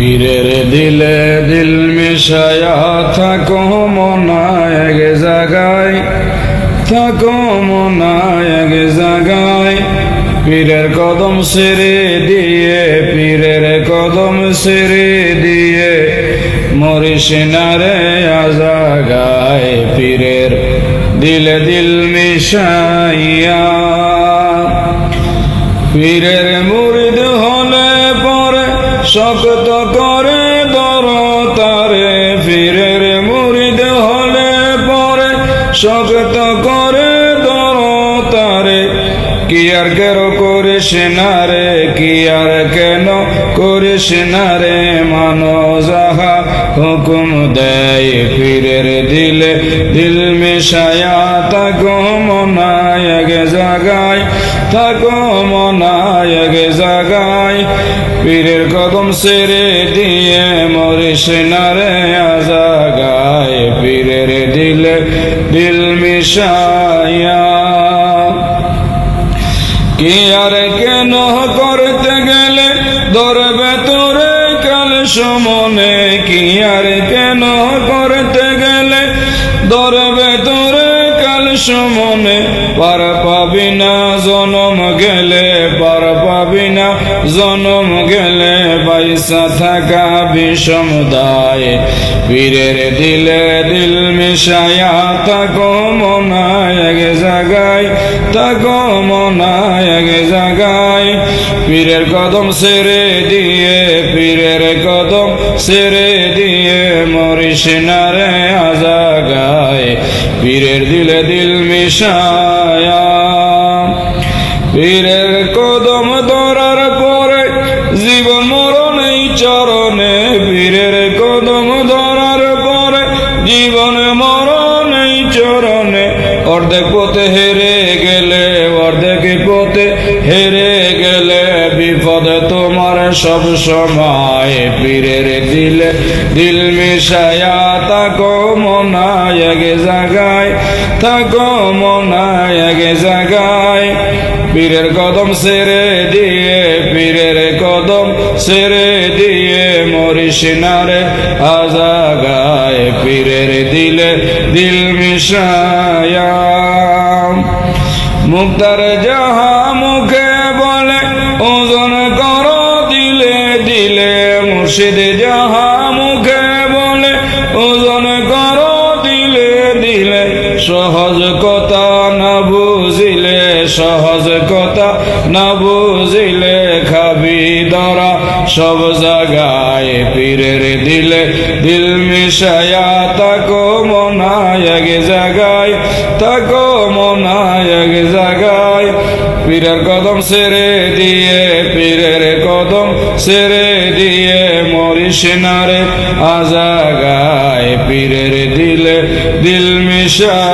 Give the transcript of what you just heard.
পীরের দিলে দিল মিশায়া থাকো মনা এক জায়গায়, থাকো মনা এক জায়গায়। পীরের কদম ছেড়ে দিয়ে, পীরের কদম ছেড়ে দিয়ে মরিস না রে আজাগায়। পীরের দিলে দিল মিশাইয়া, পীরের মুরিদ হলে পরে শক্ত করে ধর তারে। পীরের মুরিদ হলে পরে শক্ত করে ধর তারে। কি আর কেন করিস না রে, কি আর কেন করিস না রে, মানো যাহা হুকুম দেয়। পীরের দিলে দিল মিশায়া থাকো মনা এক জায়গায়, থাকো মনা এক জায়গায়। পীরের কদম ছেড়ে দিয়ে মরিস না রে আজাগায়। পীরের দিলে দিল মিশায়া, কি আর কেন করতে গেলে ধরবে তোরে কাল সমনে। কি আর কেন করতে গেলে ধরবে তোরে কাল সমনে। পার পাবি না জনম গেলে, পার পাবি না জনম গেলে, পয়সা থাকা বিষম দায়। পীরের দিলে দিল মিশায়া থাকো মনা এক জায়গায়, থাকো মনা এক জায়গায়। পীরের কদম ছেড়ে দিয়ে, পীরের কদম ছেড়ে দিয়ে মরিস না রে আজাগায়। পীরের দিলে দিল মিশায়া, পীরের কদম ধরার পরে জীবন মরণ এই চরণে। পীরের কদম ধরার পরে জীবন মরণ এই চরণে। অর্ধেক পথে হেরে গেলে, অর্ধেক পথে হেরে গেলে, বিপদ তোমার সব সময়। পীরের দিলে দিল মিশায়া থাকো মনা এক জায়গায়, থাকো মনা এক জায়গায়। পীরের কদম ছেড়ে দিয়ে, পীরের কদম ছেড়ে দিয়ে মরিস না রে আজাগায়। পীরের দিলে দিল মিশায়া, মুক্তার যাহা মুখে বলে ওজন করো দিলে দিলে। মুর্শিদ যাহা মুখে বলে ওজন করো দিলে দিলে। সহজ কথা না বুঝিলে, সহজ কথা না বুঝিলে, খাবি ধরা সব জায়গায়। পীরের দিলে দিল মিশায়া থাকো মনা এক জায়গায়, থাকো মনা এক জায়গায়। পীরের কদম ছেড়ে দিয়ে, পীরের কদম ছেড়ে দিয়ে মরিস না রে আজাগায়। পীরের দিলে দিল মিশায়া।